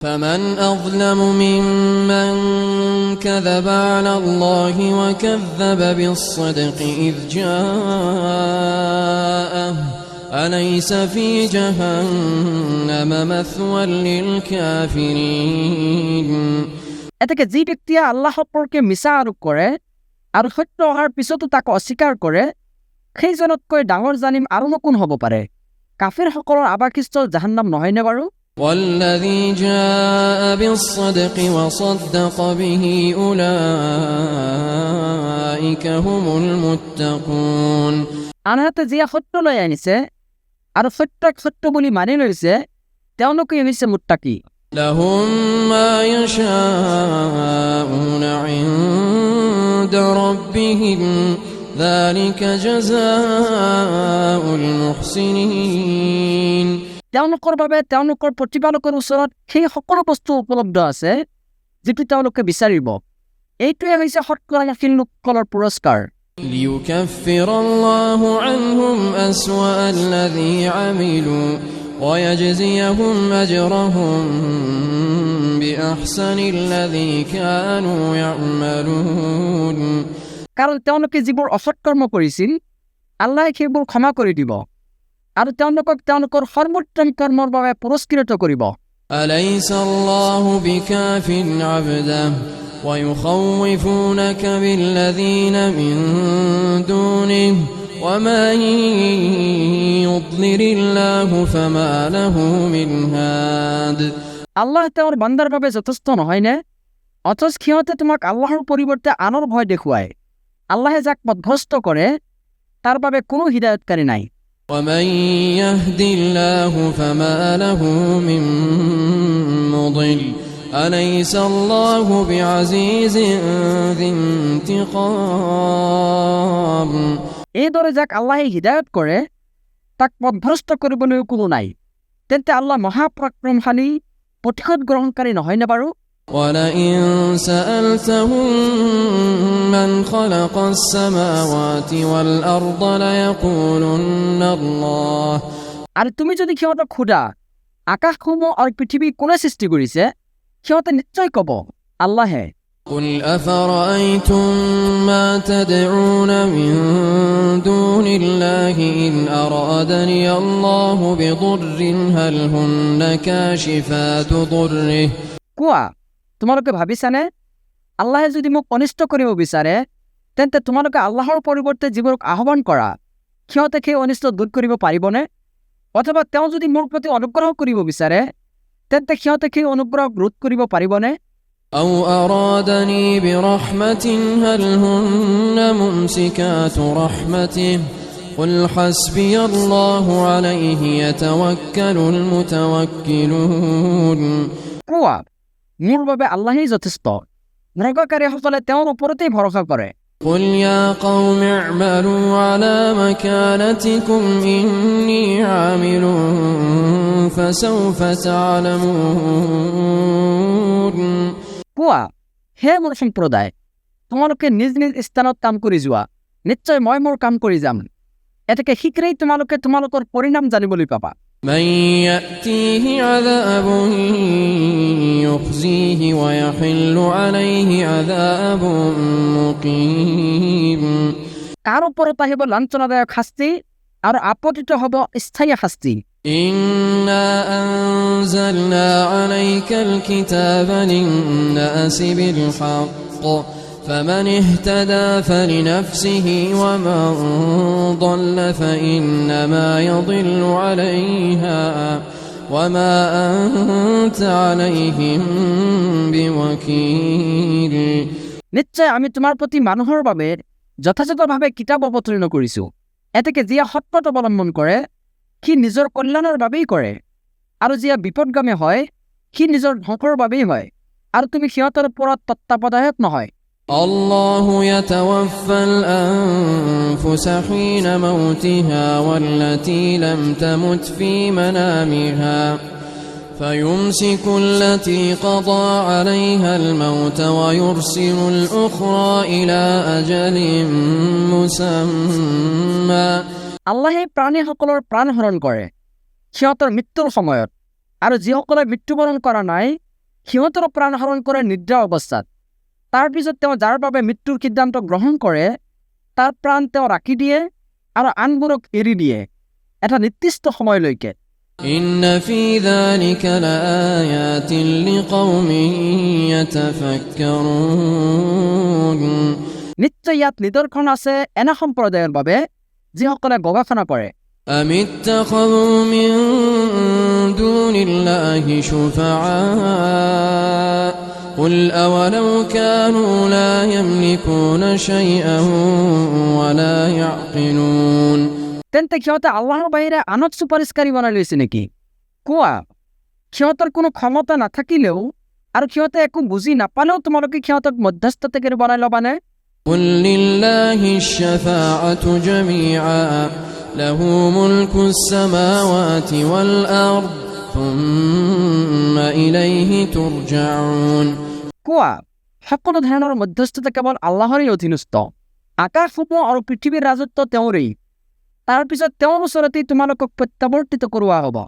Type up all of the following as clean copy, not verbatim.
فمن أظلم ممن كذب على الله وكذب بالصدق إذ جاءه أليس في جهنم مثوى للكافرين এটাকে যে ব্যক্তি আল্লাহ সম্পর্কে মিছা আৰোপ কৰে আৰু সত্য অহাৰ পিছতো তাক অস্বীকাৰ কৰে সেইজনতকৈ ডাঙৰ জালিম আৰুনো কোন হ'ব পাৰে কাফিৰসকলৰ আবাসস্থল জাহান্নাম নহয়নে বাৰু والذي جاء بالصدق وصدق به أولئك هم المتقون আনহাতে যিয়ে সত্য লৈ আনিছে আৰু সত্যক সত্য বুলি মানি লৈছে তেওঁলোকেই হৈছে মুত্তাকি لهم ما يشاءون عند ربهم ذلك جزاء المحسنين তেওঁলোকৰ বাবে তেওঁলোকৰ প্ৰতিপালকৰ ওচৰত সেই সকলো বস্তু উপলব্ধ আছে যিটো তেওঁলোকে বিচাৰিব এইটোৱে হৈছে সৎকৰ্মশীল লোকসকলৰ পুৰস্কাৰ ليكفر الله عنهم أسوأ الذي عملوا ويجزيهم أجرهم بأحسن الذي كانوا يعملون কাৰণ তেওঁলোকে যিবোৰ অসৎকৰ্ম কৰিছিল আল্লাহে সেইবোৰ ক্ষমা কৰি দিব আৰু তেওঁলোকক তেওঁলোকৰ সৰ্বোত্তম কৰ্মৰ বাবে পুৰস্কৃত কৰিব أليس الله بكاف عبده ويخوفونك بالذين من دونه ومن يضلل الله فما له من هاد আল্লাহ তেওঁৰ বান্দাৰ বাবে যথেষ্ট নহয়নে অথচ সিহঁতে তোমাক আল্লাহৰ পৰিৱৰ্তে আনৰ ভয় দেখুৱায় আল্লাহে যাক পথভ্ৰষ্ট কৰে তাৰ বাবে কোনো হিদায়তকাৰী নাই ومن يهد الله فما له من مضل أليس الله بعزيز ذي انتقام এইদৰে যাক আল্লাহে হিদায়ত কৰে তাক পথভ্ৰষ্ট কৰিবলৈ কোনো নাই তেন্তে আল্লাহ মহাপৰাক্ৰমশালী প্ৰতিশোধ গ্ৰহণকাৰী নহয়নে বাৰু ولئن سألتهم من خلق السماوات والأرض ليقولن الله আৰু তুমি যদি সিহঁতক সোধা আকাশসমূহ আৰু পৃথিৱী কোনে সৃষ্টি কৰিছে সিহঁতে নিশ্চয় ক'ব আল্লাহে قل أفرأيتم ما تدعون من دون الله إن أرادني الله بضر هل هن كاشفات ضره কোৱা তোমালোকে ভাবিছানে আল্লাহে যদি মোক অনিষ্ট কৰিব বিচাৰে তেন্তে তোমালোকে আল্লাহৰ পৰিৱৰ্তে যিবোৰক আহ্বান কৰা সিহঁতে সেই অনিষ্ট দূৰ কৰিব পাৰিবনে অথবা তেওঁ যদি মোৰ প্ৰতি অনুগ্ৰহ কৰিব বিচাৰে তেন্তে সিহঁতে সেই অনুগ্ৰহ ৰোধ কৰিব পাৰিবনে أو أرادني برحمة هل هن ممسكات رحمته قل حسبي الله عليه يتوكل المتوكلون কোৱা মোৰ বাবে আল্লাহেই যথেষ্ট নৰকাৰীসকলে তেওঁৰ ওপৰতেই ভৰসা কৰে قل يا قوم اعملوا على مكانتكم إني عامل فسوف تعلمون কোৱা হে মোৰ সম্প্ৰদায় তোমালোকে নিজ নিজ স্থানত কাম কৰি যোৱা নিশ্চয় মই মোৰ কাম কৰি যাম এটাকে শীঘ্ৰেই তোমালোকে তোমালোকৰ পৰিণাম জানিবলৈ পাবা من يأتيه عذاب يخزيه ويحل عليه عذاب مقيم কার ওপৰত আহিব লাঞ্ছনাদায়ক শাস্তি আৰু আপতিত হ'ব স্থায়ী শাস্তি إنا أنزلنا عليك الكتاب للناس بالحق فمن اهتدى فلنفسه ومن ضل فإنما يضل عليها وما أنت عليهم بوكيل নিশ্চয় আমি তোমাৰ প্ৰতি মানুহৰ বাবে যথাযথভাৱে কিতাপ অৱতীৰ্ণ কৰিছো এতেকে যিয়ে সৎপথ অৱলম্বন কৰে সি নিজৰ কল্যাণৰ বাবেই কৰে আৰু যিয়ে বিপদগামী হয় সি নিজৰ ধ্বংসৰ বাবেই হয় আৰু তুমি সিহঁতৰ ওপৰত তত্ত্বাৱধায়ক নহয় الله يتوفى الأنفس حين موتها والتي لم تمت في منامها فيمسك التي قضى عليها الموت ويرسل الأخرى إلى أجل مسمى আল্লাহে প্ৰাণীসকলৰ প্ৰাণ হৰণ কৰে সিহঁতৰ মৃত্যুৰ সময়ত আৰু যিসকলে মৃত্যুবৰণ কৰা নাই সিহঁতৰ প্ৰাণ হৰণ কৰে নিদ্ৰা অৱস্থাত। তাৰ পিছত তেওঁ যাৰ বাবে মৃত্যুৰ সিদ্ধান্ত গ্ৰহণ কৰে তাৰ প্ৰাণ তেওঁ ৰাখি দিয়ে আৰু আনবোৰক এৰি দিয়ে এটা নিৰ্দিষ্ট সময়লৈকে। إن في ذلك لآيات لقوم يتفكرون নিশ্চয় ইয়াত নিদৰ্শন আছে এনে সম্প্ৰদায়ৰ বাবে যিসকলে গৱেষণা কৰে। أم اتخذوا من دون الله شفعاء قل أولو كانوا لا يملكون شيئا ولا يعقلون তেন্তে সিহঁতে আল্লাহৰ বাহিৰে আনক চুপাৰিশকাৰী বনাই লৈছে নেকি? কোৱা, সিহঁতৰ কোনো ক্ষমতা নাথাকিলেও আৰু সিহঁতে একো বুজি নাপালেও তোমালোকে সিহঁতক মধ্যস্থতাকাৰী বনাই ল'বানে? قل لله الشفاعة جميعا له ملك السماوات والأرض ثم إليه ترجعون কোৱা, সকলো ধৰণৰ মধ্যস্থতা কেৱল আল্লাহৰেই অধীনস্থ। আকাশসমূহ আৰু পৃথিৱীৰ ৰাজত্ব তেওঁৰেই। তাৰ পিছত তেওঁৰ ওচৰতেই তোমালোকক প্ৰত্যাৱৰ্তিত কৰোৱা হ'ব।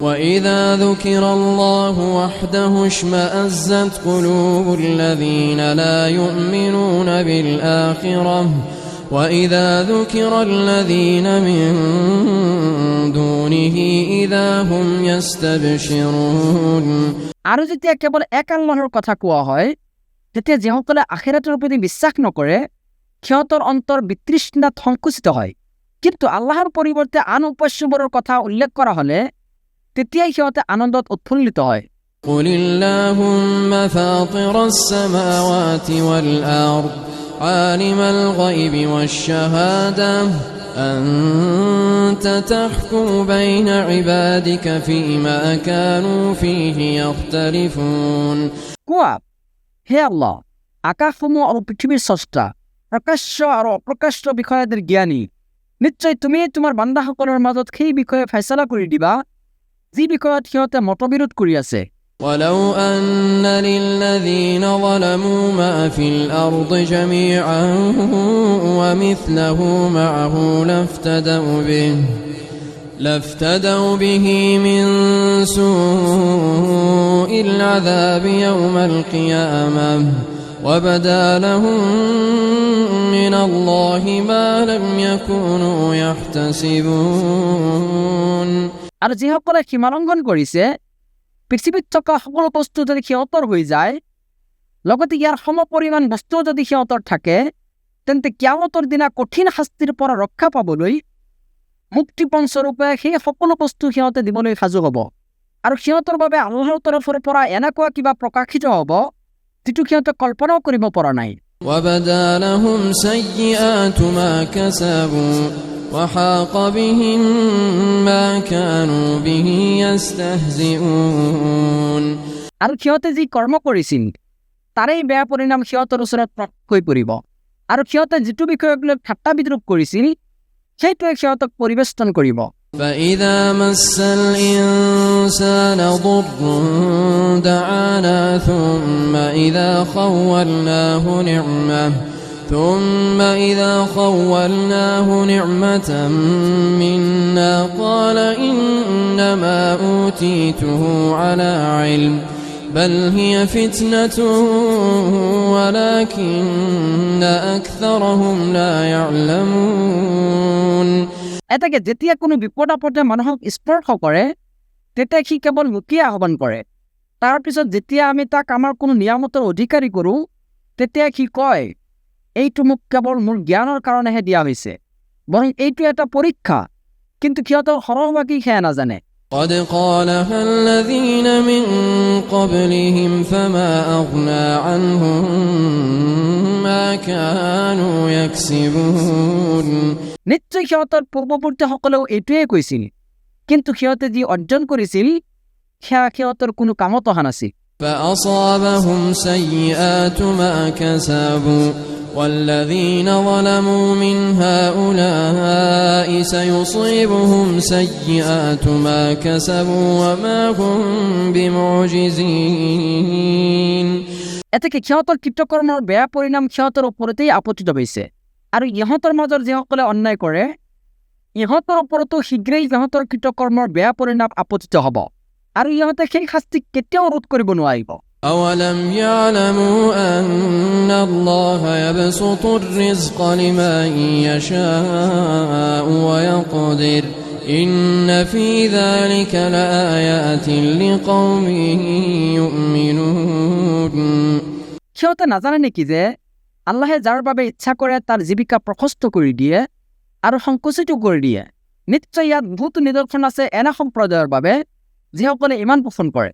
وإذا ذكر الله وحده اشمأزت قلوب الذين لا يؤمنون بالآخرة وإذا ذكر الذين من دونه إذا هم يستبشرون আৰু যেতিয়া কেৱল এক আল্লাহৰ কথা কোৱা হয় তেতিয়া যিসকলে আখিৰাতৰ প্ৰতি বিশ্বাস নকৰে সিহঁতৰ অন্তৰ বিতৃষ্ণাত সংকুচিত হয়। কিন্তু আল্লাহৰ পৰিৱৰ্তে আন উপাস্যবোৰৰ কথা উল্লেখ কৰা হ'লে তেতিয়াই সিহঁতে আনন্দত উৎফুল্লিত হয়। قل اللهم فاطر السماوات والأرض عالم الغيب والشهادة أنت تحكم بين عبادك فيما كانوا فيه يختلفون কোৱা, হে আল্লাহ, আকাশসমূহ আৰু পৃথিৱীৰ স্ৰষ্টা, প্ৰকাশ্য আৰু অপ্ৰকাশ্য বিষয়াদের জ্ঞানী, নিশ্চয় তুমি তোমাৰ বান্দাসকলৰ মাজত সেই বিষয়ে ফেচলা কৰি দিবা যি বিষয়ত সিহঁতে মতবিৰোধ কৰি আছে। ولو أن للذين ظلموا ما في الأرض جميعا ومثله معه لافتدوا به من سوء العذاب يوم القيامة وبدا لهم من الله ما لم يكونوا يحتسبون আৰু যিসকলে সীমালংঘন কৰিছে পৃথিৱীত থকা সকলো বস্তু যদি সিহঁতৰ হৈ যায় লগতে ইয়াৰ সমপৰিমাণ বস্তু যদি সিহঁতৰ থাকে তেন্তে কিয়ামতৰ দিনা কঠিন শাস্তিৰ পৰা ৰক্ষা পাবলৈ মুক্তিপণস্বৰূপে সেই সকলো বস্তু সিহঁতে দিবলৈ সাজু হ'ব। আৰু সিহঁতৰ বাবে আল্লাহৰ তৰফৰ পৰা এনেকুৱা কিবা প্ৰকাশিত হ'ব যিটো সিহঁতে কল্পনাও কৰিব পৰা নাই। وبدا لهم سيئات ما كسبوا وحاق بهم ما كانوا به يستهزئون আৰু সিহঁতে যি কৰ্ম কৰিছিল তাৰেই বেয়া পৰিণাম সিহঁতৰ ওচৰত প্ৰকাশ হৈ পৰিব আৰু সিহঁতে যিটো বিষয়ক লৈ ঠাট্টা বিদ্ৰূপ কৰিছিল সেইটোৱে সিহঁতক পৰিবেষ্টন কৰিব। فإذا مس الإنسان ضر دعانا ثم إذا خولناه نعمة منا قال إنما أوتيته على علم بل هي فتنة ولكن أكثرهم لا يعلمون এটাকে যেতিয়া কোনো বিপদ আপদে মানুহক স্পৰ্শ কৰে তেতিয়া সি কেৱল মোকেই আহ্বান কৰে। তাৰ পিছত যেতিয়া আমি তাক আমাৰ কোনো নিয়ামতৰ অধিকাৰী কৰোঁ তেতিয়া সি কয় এইটো মোক কেৱল মোৰ জ্ঞানৰ কাৰণেহে দিয়া হৈছে, বৰং এইটো এটা পৰীক্ষা। কিন্তু সিহঁতৰ সৰহভাগী সেয়া নাজানে। قد قالها الذين من قبلهم فما أغنى عنهم ما كانوا يكسبون নিশ্চয় সিহঁতৰ পূৰ্বৱৰ্তীসকলেও এইটোৱে কৈছিল, কিন্তু সিহঁতে যি অৰ্জন কৰিছিল সেয়া সিহঁতৰ কোনো কামত অহা নাছিল। فأصابهم سيئات ما كسبوا والذين ظلموا من هؤلاء سيصيبهم سيئات ما كسبوا وما هم بمعجزين এতেকে সিহঁতৰ কৃতকৰ্মৰ বেয়া পৰিণাম সিহঁতৰ ওপৰতেই আপতিত হৈছে আৰু ইহঁতৰ মাজৰ যিসকলে অন্যায় কৰে ইহঁতৰ ওপৰতো শীঘ্ৰেই ইহঁতৰ কৃতকৰ্মৰ বেয়া পৰিণাম আপতিত হ'ব আৰু ইহঁতে সেই শাস্তি কেতিয়াও ৰোধ কৰিব নোৱাৰিব। أولم يعلموا أن الله يبسط الرزق لمن يشاء ويقدر إن في ذلك لآيات لقوم يؤمنون সিহঁতে নাজানে নেকি যে আল্লাহে যাৰ বাবে ইচ্ছা কৰে তাৰ জীৱিকা প্ৰশস্ত কৰি দিয়ে আৰু সংকুচিত কৰি দিয়ে। নিশ্চয় ইয়াত বহুতো নিদৰ্শন আছে এনে সম্প্ৰদায়ৰ বাবে যিসকলে ইমান পোষণ কৰে।